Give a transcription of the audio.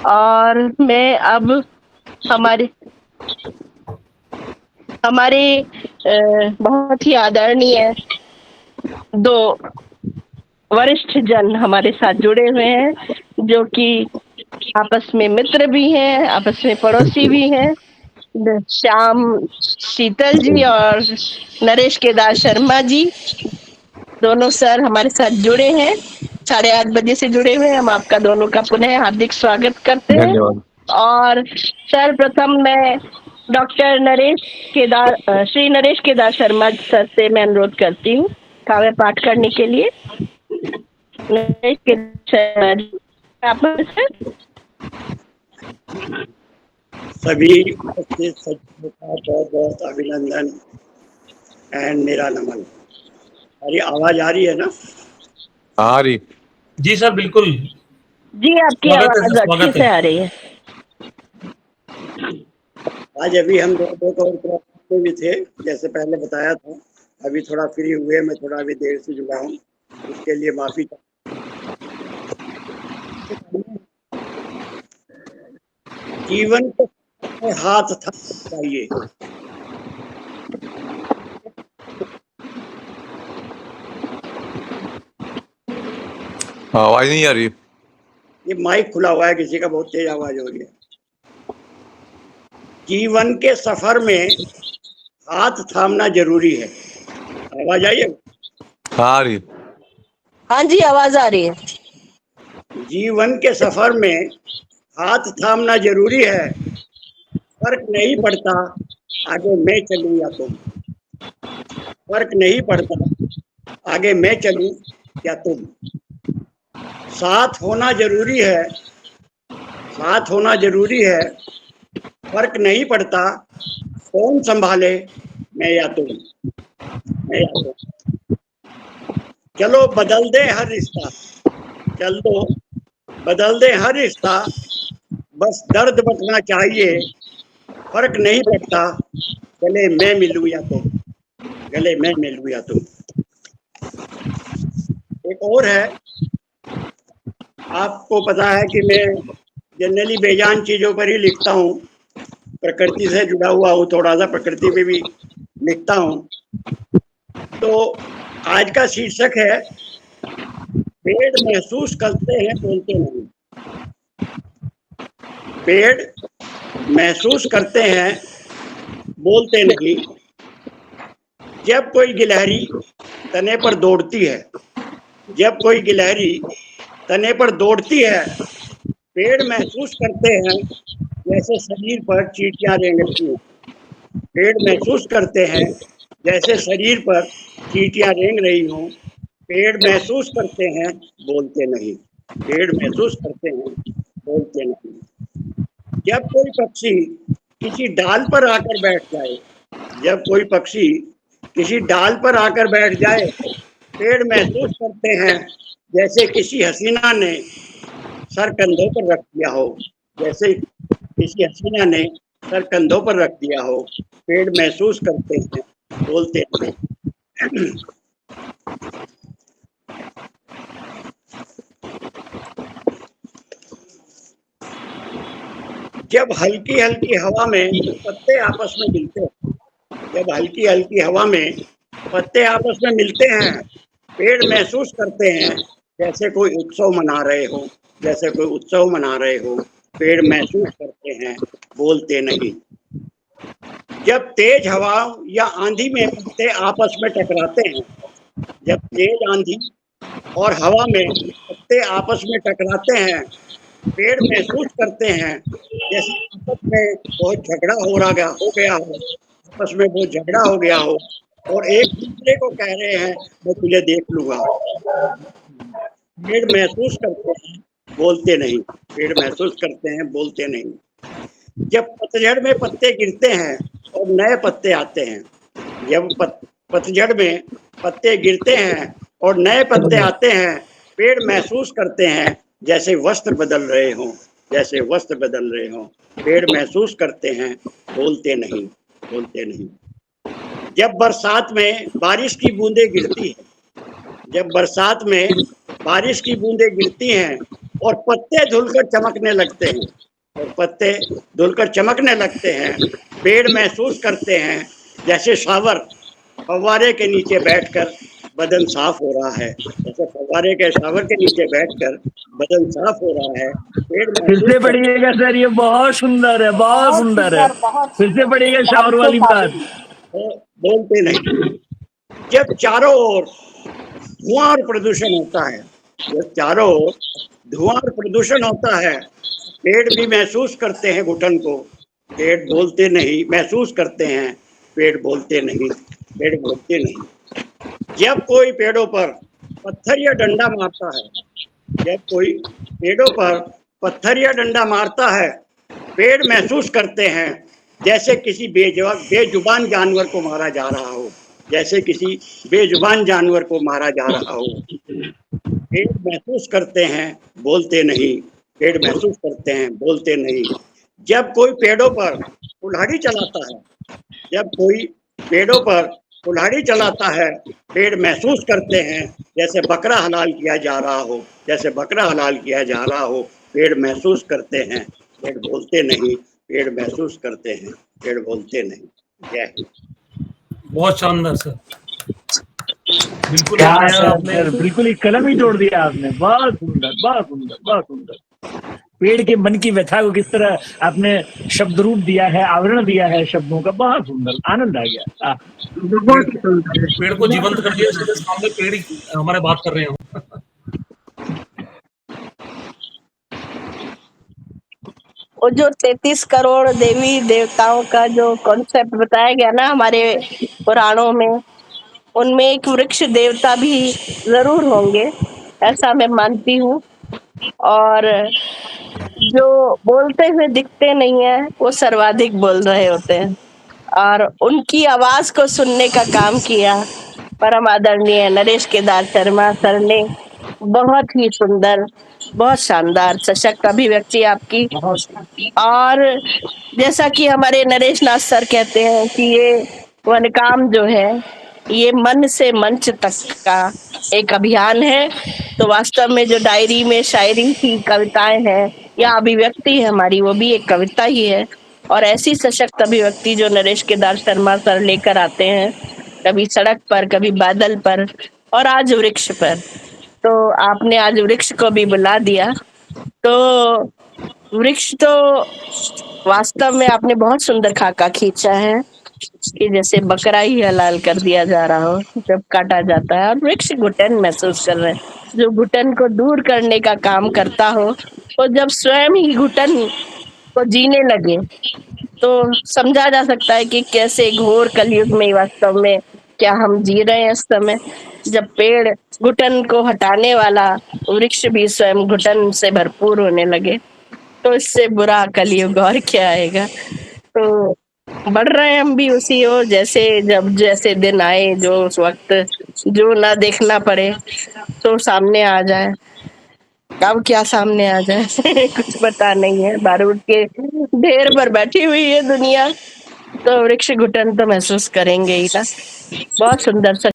और मैं अब हमारे हमारे बहुत ही आदरणीय दो वरिष्ठ जन हमारे साथ जुड़े हुए हैं, जो कि आपस में मित्र भी हैं, आपस में पड़ोसी भी हैं। श्याम शीतल जी और नरेश केदार शर्मा जी, दोनों सर हमारे साथ जुड़े हैं, 8:30 बजे से जुड़े हुए हैं। हम आपका दोनों का पुनः हार्दिक स्वागत करते हैं। धन्यवाद। और सर्वप्रथम मैं डॉक्टर नरेश श्री नरेश केदार शर्मा सर से मैं अनुरोध करती हूँ काव्य पाठ करने के लिए। नरेश केदार शर्मा जी, आप सर। सभी उपस्थित सज्जनों का बहुत बहुत अभिनंदन एंड मेरा नमन। हमारी आवाज आ रही है ना? आ रही। जी सर, बिल्कुल जी, आपकी स्वागत है आवाज सर, अच्छे स्वागत से है। आ रही है। आज अभी हम दो और भी थे, जैसे पहले बताया था। अभी थोड़ा फ्री हुए, मैं थोड़ा अभी देर से जुड़ा हूँ, उसके लिए माफी। जीवन को हाथ था चाहिए। आवाज नहीं आ रही। ये माइक खुला हुआ है, किसी का बहुत तेज आवाज हो रही है। जीवन के सफर में हाथ थामना जरूरी है। आवाज आई है? आ रही। हाँ जी, आवाज आ रही है। जीवन के सफर में हाथ थामना जरूरी है। फर्क नहीं पड़ता आगे मैं चलूं या तुम। फर्क नहीं पड़ता आगे मैं चलूं या तुम। साथ होना जरूरी है, साथ होना जरूरी है। फर्क नहीं पड़ता कौन संभाले मैं या तुम, मैं या तुम। चलो बदल दे हर रिश्ता, चल दो बदल दे हर रिश्ता। बस दर्द बटना चाहिए। फर्क नहीं पड़ता गले मैं मिलूं या तुम, गले मैं मिलूं या तुम। एक और है, आपको पता है कि मैं जनरली बेजान चीजों पर ही लिखता हूँ। प्रकृति से जुड़ा हुआ हूँ, थोड़ा सा प्रकृति पे भी लिखता हूँ। तो आज का शीर्षक है पेड़ महसूस करते हैं बोलते नहीं। पेड़ महसूस करते हैं बोलते नहीं। जब कोई गिलहरी तने पर दौड़ती है, जब कोई गिलहरी तने पर दौड़ती है, पेड़ महसूस करते हैं जैसे शरीर पर चींटियां रेंगती हैं। पेड़ महसूस करते हैं जैसे शरीर पर चींटियां रेंग रही हों। पेड़ महसूस करते हैं बोलते नहीं। पेड़ महसूस करते हैं बोलते नहीं। जब कोई पक्षी किसी डाल पर आकर बैठ जाए, जब कोई पक्षी किसी डाल पर आकर बैठ जाए, पेड़ महसूस करते हैं जैसे किसी हसीना ने सर कंधों पर रख दिया हो, जैसे किसी हसीना ने सर कंधों पर रख दिया हो। पेड़ महसूस करते हैं बोलते नहीं। जब हल्की हल्की हवा में पत्ते आपस में मिलते हैं, जब हल्की हल्की हवा में पत्ते आपस में मिलते हैं, पेड़ महसूस करते हैं जैसे कोई उत्सव मना रहे हो, जैसे कोई उत्सव मना रहे हो। पेड़ महसूस करते हैं बोलते नहीं। जब तेज हवा या आंधी में पत्ते आपस में टकराते हैं, जब तेज आंधी और हवा में पत्ते आपस में टकराते हैं, पेड़ महसूस करते हैं जैसे आपस में बहुत झगड़ा हो गया हो, आपस में बहुत झगड़ा हो गया हो और एक दूसरे को कह रहे हैं मैं तुझे देख लूंगा। पेड़ महसूस करते हैं बोलते नहीं। पेड़ महसूस करते हैं बोलते नहीं। जब पतझड़ में पत्ते गिरते हैं और नए पत्ते आते हैं, जब पतझड़ में पत्ते गिरते हैं और नए पत्ते आते हैं, पेड़ महसूस करते हैं जैसे वस्त्र बदल रहे हों, जैसे वस्त्र बदल रहे हों। पेड़ महसूस करते हैं बोलते नहीं, बोलते नहीं। जब बरसात में बारिश की बूंदें गिरती हैं, जब बरसात में बारिश की बूंदें गिरती हैं, और पत्ते धुलकर चमकने लगते हैं, और पत्ते धुलकर चमकने लगते हैं। पेड़ महसूस करते हैं जैसे फव्वारे के नीचे बैठकर बदन साफ हो रहा है, जैसे फव्वारे के शावर के नीचे बैठकर बदन साफ हो रहा है। पेड़ फिर महसूस से पढ़िएगा सर, ये बहुत सुंदर है, बहुत सुंदर है। फिर से पढ़िएगा शावर वाली बात। बोलते नहीं। जब चारों ओर धुआं और प्रदूषण होता है, जब चारों ओर धुआं और प्रदूषण होता है, पेड़ भी महसूस करते हैं घुटन को। पेड़ बोलते नहीं, महसूस करते हैं, पेड़ बोलते नहीं, पेड़ बोलते नहीं। जब कोई पेड़ों पर पत्थर या डंडा मारता है, जब कोई पेड़ों पर पत्थर या डंडा मारता है, पेड़ महसूस करते हैं जैसे किसी बेजुबान जानवर को मारा जा रहा हो, जैसे किसी बेजुबान जानवर को मारा जा रहा हो। पेड़ महसूस करते हैं, बोलते नहीं, पेड़ महसूस करते हैं, बोलते नहीं। जब कोई पेड़ों पर कुल्हाड़ी चलाता है, जब कोई पेड़ों पर कुल्हाड़ी चलाता है, पेड़ महसूस करते हैं जैसे बकरा हलाल किया जा रहा हो, जैसे बकरा हलाल किया जा रहा हो। पेड़ महसूस करते हैं, पेड़ बोलते नहीं, पेड़ महसूस करते हैं, पेड़ बोलते नहीं। जय हिंद। बहुत शानदार सर, बिल्कुल क्या आया आपने। सर, बिल्कुल एक कलम ही तोड़ दिया आपने। बहुत सुंदर, बहुत सुंदर, बहुत सुंदर। पेड़ के मन की व्यथा को किस तरह आपने शब्द रूप दिया है, आवरण दिया है शब्दों का। बहुत सुंदर, आनंद आ गया। पेड़ को जीवंत कर दिया, सीधे सामने पेड़ ही हमारे बात कर रहे हो। वो जो 33 करोड़ देवी देवताओं का जो कॉन्सेप्ट बताया गया ना हमारे पुराणों में, उनमें एक वृक्ष देवता भी जरूर होंगे, ऐसा मैं मानती हूँ। और जो बोलते हुए दिखते नहीं है, वो सर्वाधिक बोल रहे होते हैं, और उनकी आवाज को सुनने का काम किया परम आदरणीय नरेश केदार शर्मा सर ने। बहुत ही सुंदर, बहुत शानदार सशक्त अभिव्यक्ति आपकी। और जैसा कि हमारे नरेश नाथ सर कहते हैं कि ये वनकाम जो है, ये मन से मंच तक का एक अभियान है। तो वास्तव में जो डायरी में शायरी की कविताएं हैं या अभिव्यक्ति है हमारी, वो भी एक कविता ही है। और ऐसी सशक्त अभिव्यक्ति जो नरेश केदार शर्मा सर लेकर आते हैं, कभी सड़क पर, कभी बादल पर, और आज वृक्ष पर। तो आपने आज वृक्ष को भी बुला दिया। तो वृक्ष तो वास्तव में आपने बहुत सुंदर खाका खींचा है कि जैसे बकरा ही हलाल कर दिया जा रहा हो जब काटा जाता है, और वृक्ष घुटन महसूस कर रहे हैं। जो घुटन को दूर करने का काम करता हो, तो जब स्वयं ही घुटन को जीने लगे, तो समझा जा सकता है कि कैसे घोर कलयुग में वास्तव में क्या हम जी रहे हैं इस समय, जब पेड़ घुटन को हटाने वाला वृक्ष भी स्वयं घुटन से भरपूर होने लगे। तो इससे बुरा कलयुग और क्या आएगा। तो बढ़ रहे हैं हम भी उसी ओर, जैसे दिन आए, जो उस वक्त जो ना देखना पड़े तो सामने आ जाए। कब क्या सामने आ जाए कुछ पता नहीं है। बारूद के ढेर पर बैठी हुई है दुनिया, तो वृक्ष घुटन तो महसूस करेंगे ही ना। बहुत सुंदर